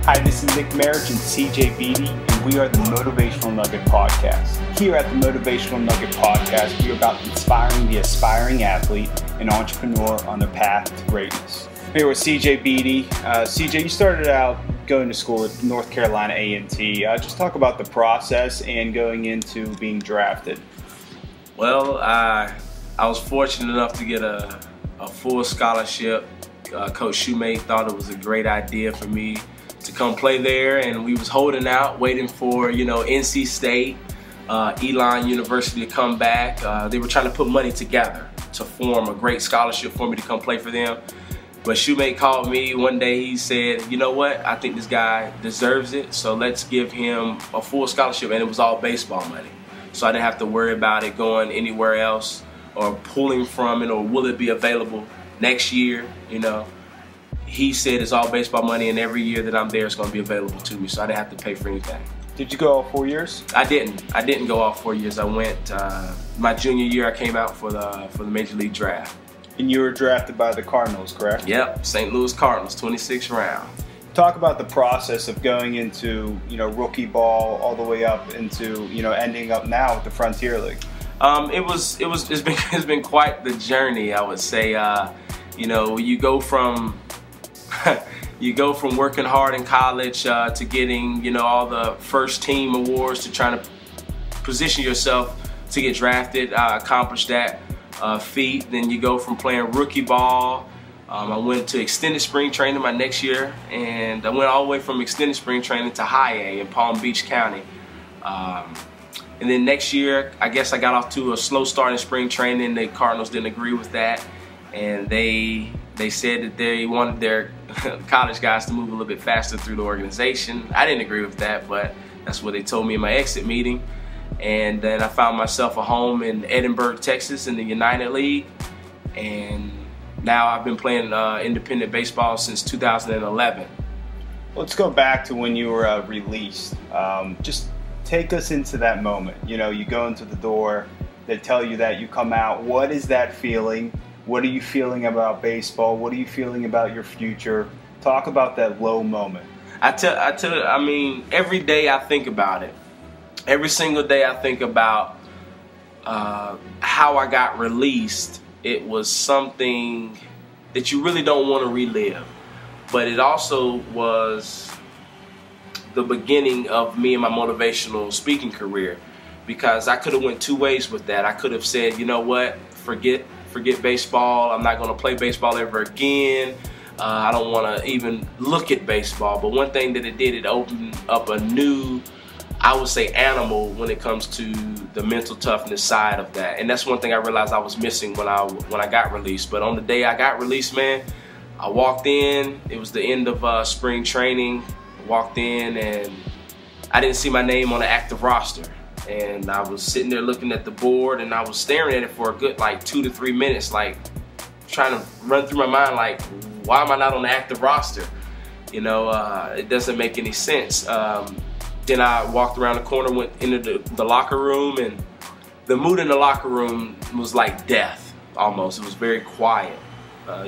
Hi, this is Nick Marriage and CJ Beatty, and we are the Motivational Nugget Podcast. Here at the Motivational Nugget Podcast, we are about inspiring the aspiring athlete and entrepreneur on their path to greatness. Here with CJ Beatty. CJ, you started out going to school at North Carolina A&T. Just talk about the process and going into being drafted. Well, I was fortunate enough to get a full scholarship. Coach S.U.S.C.R.I.B.E thought it was a great idea for me to come play there, and we was holding out, waiting for, NC State, Elon University to come back. They were trying to put money together to form a great scholarship for me to come play for them. But S.U.S.C.R.I.B.E called me one day. He said, you know what, I think this guy deserves it, so let's give him a full scholarship. And it was all baseball money, so I didn't have to worry about it going anywhere else or pulling from it, or will it be available next year, He said it's all baseball money, and every year that I'm there, it's going to be available to me, so I didn't have to pay for anything. Did you go all 4 years? I didn't go all 4 years. I went my junior year. I came out for the Major League draft. And you were drafted by the Cardinals, correct? Yep, St. Louis Cardinals, 26th round. Talk about the process of going into rookie ball all the way up into ending up now with the Frontier League. It's been quite the journey, I would say. You go from working hard in college to getting all the first team awards, to trying to position yourself to get drafted. I accomplished that feat. Then you go from playing rookie ball. I went to extended spring training my next year, and I went all the way from extended spring training to high A in Palm Beach County. And then next year, I guess I got off to a slow start in spring training. The Cardinals didn't agree with that, and they said that they wanted their college guys to move a little bit faster through the organization. I didn't agree with that, but that's what they told me in my exit meeting. And then I found myself a home in Edinburgh, Texas, in the United League. And now I've been playing independent baseball since 2011. Let's go back to when you were released. Just take us into that moment. You go into the door, they tell you that you come out. What is that feeling? What are you feeling about baseball? What are you feeling about your future? Talk about that low moment. I mean, every day I think about it. Every single day I think about how I got released. It was something that you really don't want to relive. But it also was the beginning of me and my motivational speaking career, because I could have went two ways with that. I could have said, you know what, forget baseball. I'm not going to play baseball ever again. I don't want to even look at baseball. But one thing that it did, it opened up a new, I would say, animal when it comes to the mental toughness side of that. And that's one thing I realized I was missing when I got released. But on the day I got released, man, I walked in. It was the end of spring training. I walked in and I didn't see my name on the active roster. And I was sitting there looking at the board, and I was staring at it for a good 2 to 3 minutes, trying to run through my mind, why am I not on the active roster? It doesn't make any sense. Then I walked around the corner, went into the locker room, and the mood in the locker room was like death, almost. It was very quiet.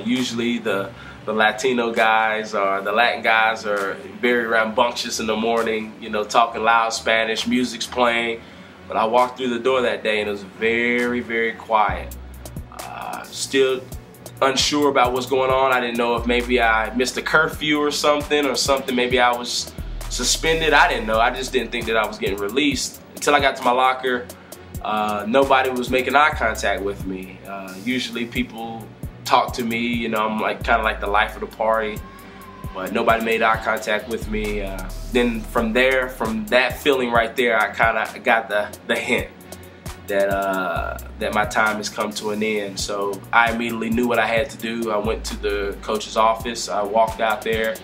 Usually the Latino guys or the Latin guys are very rambunctious in the morning, talking loud Spanish, music's playing. But I walked through the door that day and it was very, very quiet. Still unsure about what's going on. I didn't know if maybe I missed a curfew or something, maybe I was suspended. I didn't know. I just didn't think that I was getting released until I got to my locker. Nobody was making eye contact with me. Usually people talk to me, I'm kind of like the life of the party, but nobody made eye contact with me. Then from that feeling right there, I kind of got the hint that my time has come to an end. So I immediately knew what I had to do. I went to the coach's office. I walked out there,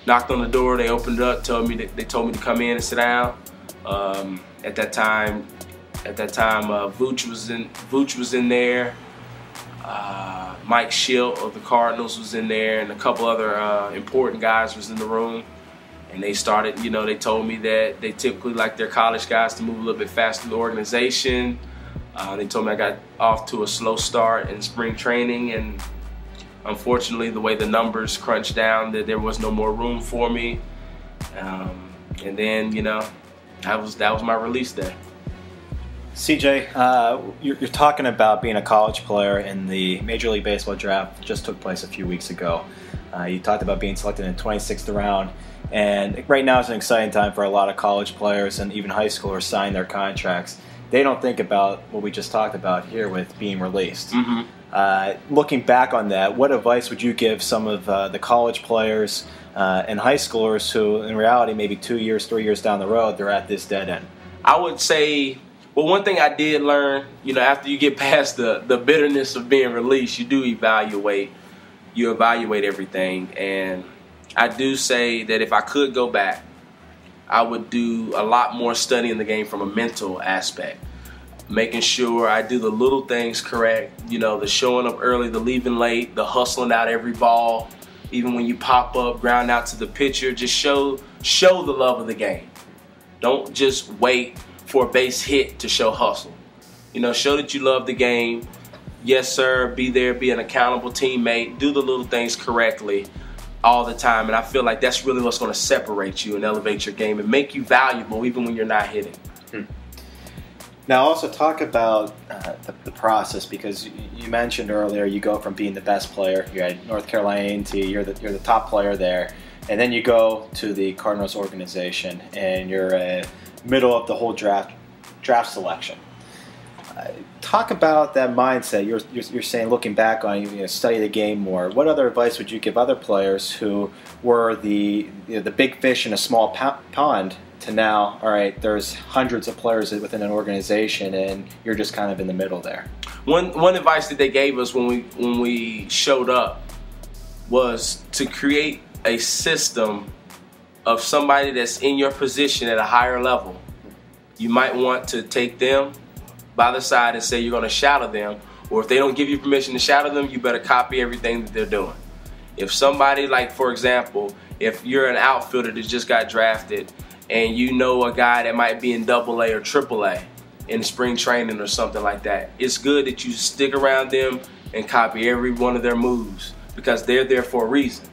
knocked on the door. They opened it up, they told me to come in and sit down. At that time, Vooch was in there. Mike Schilt of the Cardinals was in there, and a couple other important guys was in the room. And they started, they told me that they typically like their college guys to move a little bit faster through the organization. They told me I got off to a slow start in spring training, and unfortunately the way the numbers crunched down, that there was no more room for me. And then, you know, that was my release day. CJ, you're talking about being a college player, and the Major League Baseball draft just took place a few weeks ago. You talked about being selected in the 26th round, and right now is an exciting time for a lot of college players and even high schoolers signing their contracts. They don't think about what we just talked about here with being released. Mm-hmm. Looking back on that, what advice would you give some of the college players and high schoolers who, in reality, maybe 2 years, 3 years down the road, they're at this dead end? I would say, well, one thing I did learn, you know, after you get past the bitterness of being released, you do evaluate everything. And I do say that if I could go back, I would do a lot more studying the game from a mental aspect, making sure I do the little things correct, you know, the showing up early, the leaving late, the hustling out every ball, even when you pop up, ground out to the pitcher, just show the love of the game. Don't just wait for a base hit to show hustle. You know, show that you love the game. Yes, sir, be there, be an accountable teammate, do the little things correctly all the time, and I feel like that's really what's going to separate you and elevate your game and make you valuable even when you're not hitting. Now, also talk about the process, because you mentioned earlier you go from being the best player, you're at North Carolina A&T, you're the top player there, and then you go to the Cardinals organization and you're middle of the whole draft selection. Talk about that mindset. You're saying, looking back on, you know, study the game more. What other advice would you give other players who were the big fish in a small pond to now, all right, there's hundreds of players within an organization and you're just kind of in the middle there? One advice that they gave us when we showed up was to create a system of somebody that's in your position at a higher level. You might want to take them by the side and say you're going to shadow them, or if they don't give you permission to shadow them, you better copy everything that they're doing. If somebody, like, for example, if you're an outfielder that just got drafted and you know a guy that might be in AA or AAA in spring training or something like that, it's good that you stick around them and copy every one of their moves, because they're there for a reason.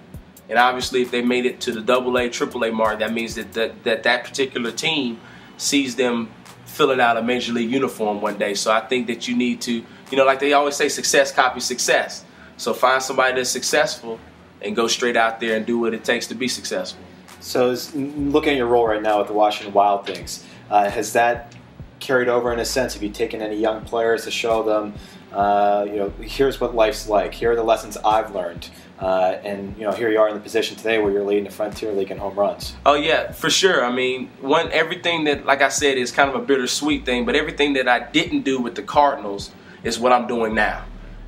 And obviously, if they made it to the AA, AAA mark, that means that particular team sees them filling out a major league uniform one day. So I think that you need to, you know, like they always say, success copies success. So find somebody that's successful and go straight out there and do what it takes to be successful. So looking at your role right now with the Washington Wild Things, has that carried over in a sense? Have you taken any young players to show them, you know, here's what life's like, here are the lessons I've learned, and, you know, here you are in the position today where you're leading the Frontier League in home runs? Oh yeah, for sure. I mean, everything that, like I said, is kind of a bittersweet thing, but everything that I didn't do with the Cardinals is what I'm doing now.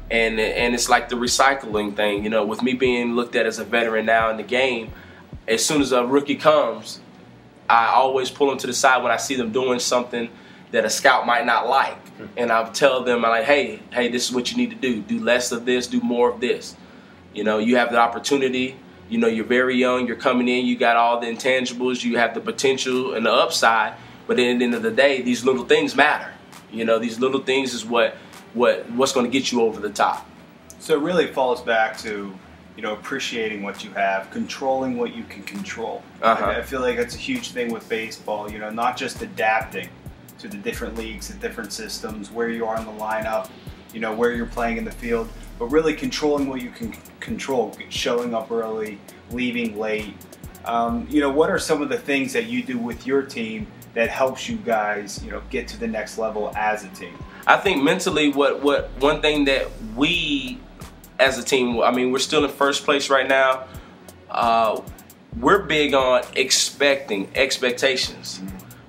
And it's like the recycling thing, you know, with me being looked at as a veteran now in the game, as soon as a rookie comes, I always pull them to the side when I see them doing something that a scout might not like. And I'll tell them, I'm like, hey, this is what you need to do. Do less of this, do more of this. You know, you have the opportunity. You know, you're very young, you're coming in, you got all the intangibles, you have the potential and the upside. But at the end of the day, these little things matter. You know, these little things is what's going to get you over the top. So it really falls back to, you know, appreciating what you have, controlling what you can control. I feel like that's a huge thing with baseball, you know, not just adapting to the different leagues, the different systems, where you are in the lineup, you know, where you're playing in the field, but really controlling what you can control, showing up early, leaving late. You know, what are some of the things that you do with your team that helps you guys, you know, get to the next level as a team? I think mentally, one thing that we as a team, I mean, we're still in first place right now. We're big on expectations.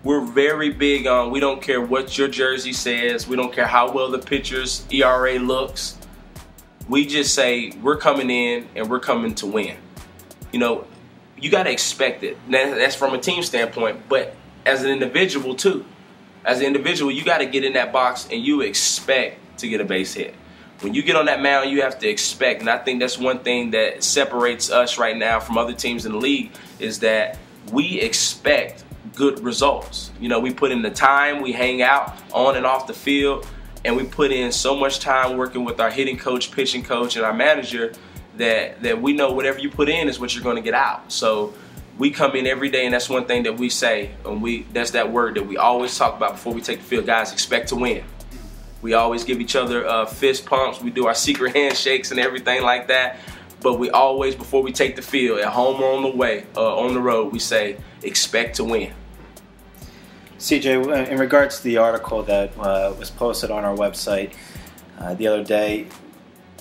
We're very big on, we don't care what your jersey says. We don't care how well the pitcher's ERA looks. We just say we're coming in and we're coming to win. You know, you got to expect it. That's from a team standpoint, but as an individual too. As an individual, you got to get in that box and you expect to get a base hit. When you get on that mound, you have to expect, and I think that's one thing that separates us right now from other teams in the league, is that we expect good results. You know, we put in the time, we hang out on and off the field, and we put in so much time working with our hitting coach, pitching coach, and our manager that we know whatever you put in is what you're going to get out. So we come in every day, and that's one thing that we say, and that's that word that we always talk about before we take the field. Guys, expect to win. We always give each other fist pumps. We do our secret handshakes and everything like that. But we always, before we take the field, at home or on the way, on the road, we say, expect to win. CJ, in regards to the article that was posted on our website the other day,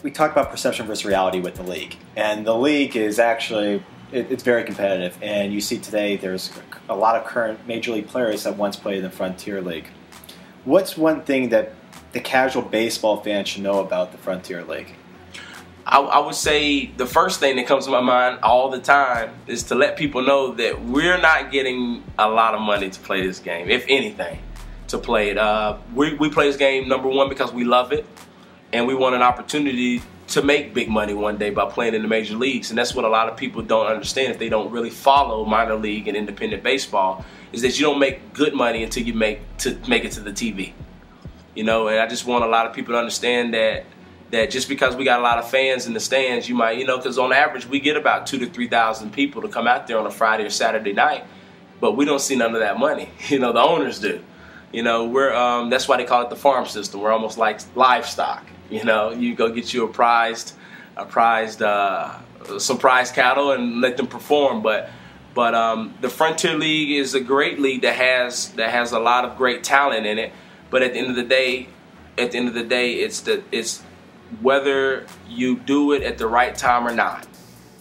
we talked about perception versus reality with the league. And the league is actually, it's very competitive. And you see today there's a lot of current Major League players that once played in the Frontier League. What's one thing that the casual baseball fan should know about the Frontier League? I would say the first thing that comes to my mind all the time is to let people know that we're not getting a lot of money to play this game, if anything, to play it. We play this game, number one, because we love it, and we want an opportunity to make big money one day by playing in the major leagues. And that's what a lot of people don't understand if they don't really follow minor league and independent baseball, is that you don't make good money until you make it to the TV. You know, and I just want a lot of people to understand that just because we got a lot of fans in the stands, you might, because on average we get about 2,000 to 3,000 people to come out there on a Friday or Saturday night, but we don't see none of that money. The owners do. We're that's why they call it the farm system. We're almost like livestock. You go get you some prize cattle and let them perform. But the Frontier League is a great league that has a lot of great talent in it. But at the end of the day, it's whether you do it at the right time or not.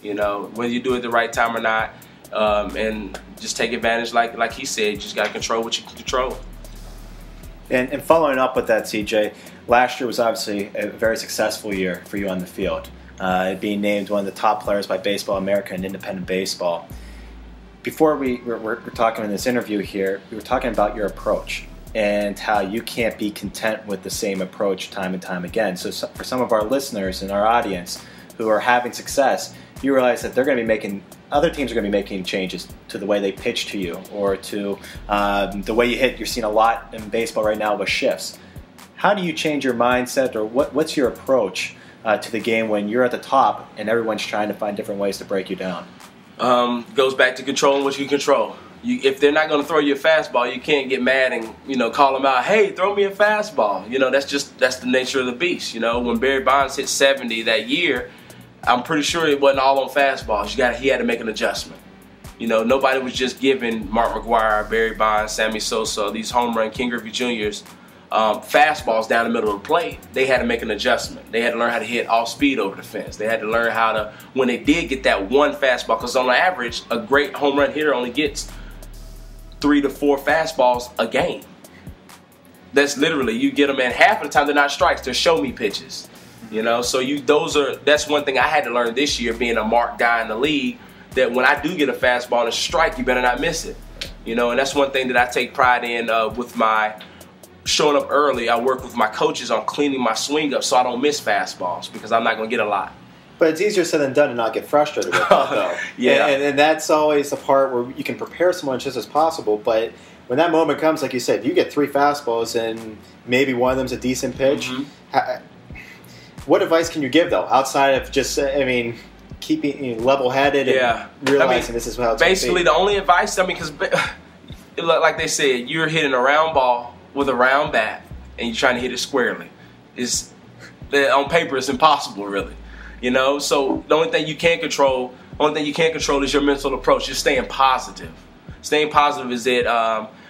Whether you do it at the right time or not, and just take advantage, like he said, you just got to control what you can control. And following up with that, CJ, last year was obviously a very successful year for you on the field, being named one of the top players by Baseball America and Independent Baseball. Before we're talking in this interview here, we were talking about your approach and how you can't be content with the same approach time and time again. So for some of our listeners in our audience who are having success, you realize that other teams are going to be making changes to the way they pitch to you, or to the way you hit. You're seeing a lot in baseball right now with shifts. How do you change your mindset, or what's your approach to the game when you're at the top and everyone's trying to find different ways to break you down? Goes back to controlling what you control. If they're not going to throw you a fastball, you can't get mad and call them out. Hey, throw me a fastball. That's the nature of the beast. When Barry Bonds hit 70 that year, I'm pretty sure it wasn't all on fastballs. He had to make an adjustment. Nobody was just giving Mark McGwire, Barry Bonds, Sammy Sosa, these home run King Griffey Jr.'s fastballs down the middle of the plate. They had to make an adjustment. They had to learn how to hit off speed over the fence. They had to learn how to, when they did get that one fastball, because on average, a great home run hitter only gets 3 to 4 fastballs a game. That's literally, you get them, and half of the time they're not strikes, they're show me pitches. So that's one thing I had to learn this year, being a marked guy in the league, that when I do get a fastball and a strike, you better not miss it. And that's one thing that I take pride in with my showing up early. I work with my coaches on cleaning my swing up so I don't miss fastballs, because I'm not going to get a lot. But it's easier said than done to not get frustrated with that, though. Yeah. And that's always the part where you can prepare someone as just as possible. But when that moment comes, like you said, you get 3 fastballs and maybe one of them's a decent pitch. Mm-hmm. What advice can you give, though, outside of just, keeping level-headed and realizing this is how it's basically the only advice, because like they said, you're hitting a round ball with a round bat and you're trying to hit it squarely. On paper, it's impossible, really. So the only thing you can't control is your mental approach. Just staying positive. Staying positive is it,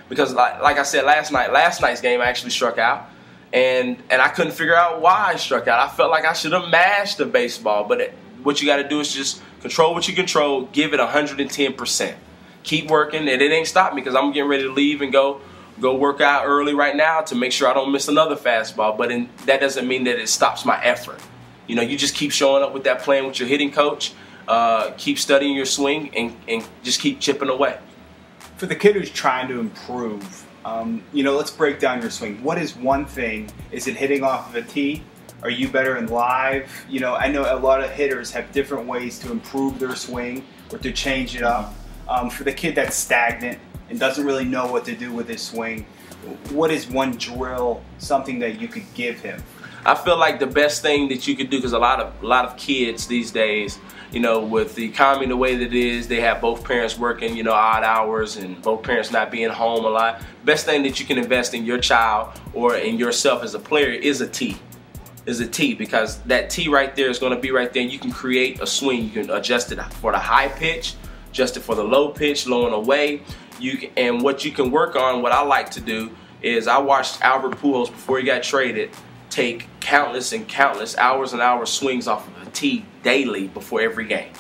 because like I said last night's game I actually struck out, and I couldn't figure out why I struck out. I felt like I should have mashed the baseball, but what you got to do is just control what you control, give it 110%. Keep working, and it ain't stopped me, because I'm getting ready to leave and go work out early right now to make sure I don't miss another fastball, but that doesn't mean that it stops my effort. You just keep showing up with that plan with your hitting coach, keep studying your swing, and just keep chipping away. For the kid who's trying to improve, let's break down your swing. What is one thing? Is it hitting off of a tee? Are you better in live? I know a lot of hitters have different ways to improve their swing or to change it up. For the kid that's stagnant and doesn't really know what to do with his swing, what is one drill, something that you could give him? I feel like the best thing that you could do, because a lot of kids these days, you know, with the economy the way that it is, they have both parents working, you know, odd hours, and both parents not being home a lot. Best thing that you can invest in your child or in yourself as a player is a tee. Because that tee right there is going to be right there, and you can create a swing. You can adjust it for the high pitch, adjust it for the low pitch, low and away. And what you can work on, what I like to do is, I watched Albert Pujols before he got traded take countless and countless hours and hours swings off of a tee daily before every game.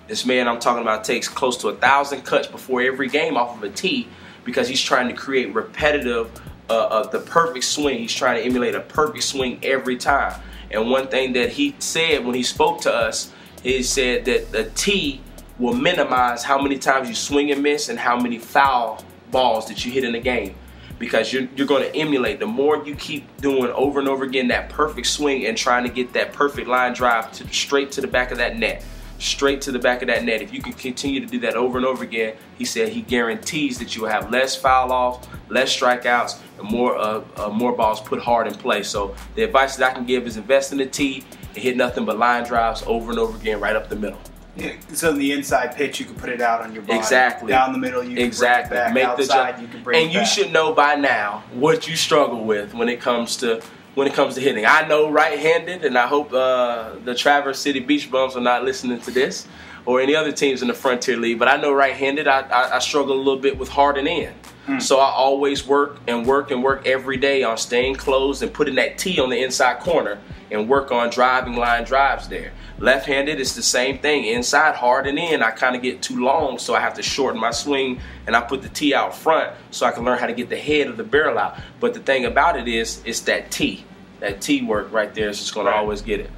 This man I'm talking about takes close to 1,000 cuts before every game off of a tee, because he's trying to create repetitive the perfect swing. He's trying to emulate a perfect swing every time. And one thing that he said when he spoke to us, he said that the tee will minimize how many times you swing and miss and how many foul balls that you hit in a game. Because you're going to emulate. The more you keep doing over and over again that perfect swing and trying to get that perfect line drive straight to the back of that net. Straight to the back of that net. If you can continue to do that over and over again, he said he guarantees that you will have less foul offs, less strikeouts, and more balls put hard in play. So the advice that I can give is invest in the tee and hit nothing but line drives over and over again right up the middle. Yeah, so in the inside pitch, you can put it out on your body. Exactly. Down the middle, you can bring it back. Outside, you can bring it back. And you should know by now what you struggle with when it comes to hitting. I know right-handed, and I hope the Traverse City Beach Bums are not listening to this, or any other teams in the Frontier League. But I know right-handed, I struggle a little bit with hard and in. So I always work every day on staying closed and putting that tee on the inside corner and work on driving line drives there. Left-handed, it's the same thing. Inside, hard and in, I kind of get too long, so I have to shorten my swing, and I put the tee out front so I can learn how to get the head of the barrel out. But the thing about it is, it's that tee. That tee work right there is just going to always get it.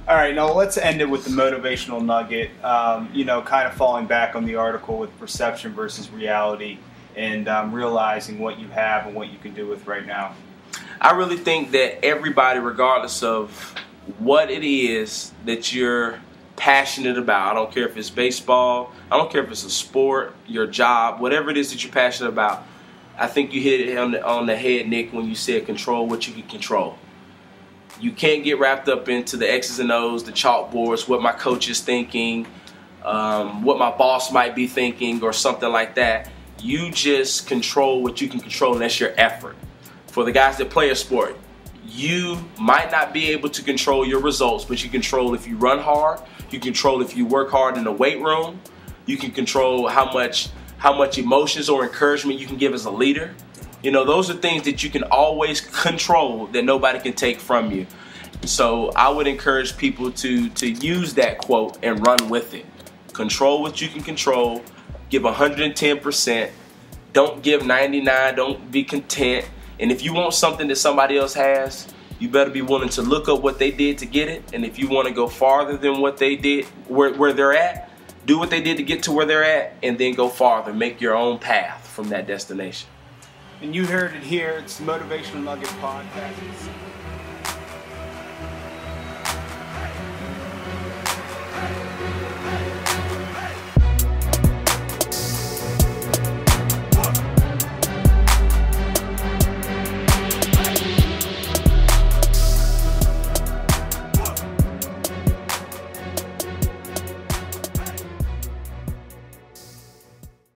All right, now let's end it with the motivational nugget. You know, kind of falling back on the article with perception versus reality, and realizing what you have and what you can do with right now. I really think that everybody, regardless of what it is that you're passionate about, I don't care if it's baseball, I don't care if it's a sport, your job, whatever it is that you're passionate about, I think you hit it on the head, Nick, when you said control what you can control. You can't get wrapped up into the X's and O's, the chalkboards, what my coach is thinking, what my boss might be thinking, or something like that. You just control what you can control, and that's your effort. For the guys that play a sport, you might not be able to control your results, but you control if you run hard, you control if you work hard in the weight room, you can control how much emotions or encouragement you can give as a leader. You know, those are things that you can always control that nobody can take from you. So I would encourage people to use that quote and run with it. Control what you can control, give 110%, don't give 99, don't be content. And if you want something that somebody else has, you better be willing to look up what they did to get it. And if you want to go farther than what they did, where they're at, do what they did to get to where they're at, and then go farther. Make your own path from that destination. And you heard it here. It's the Motivational Nuggets Podcast.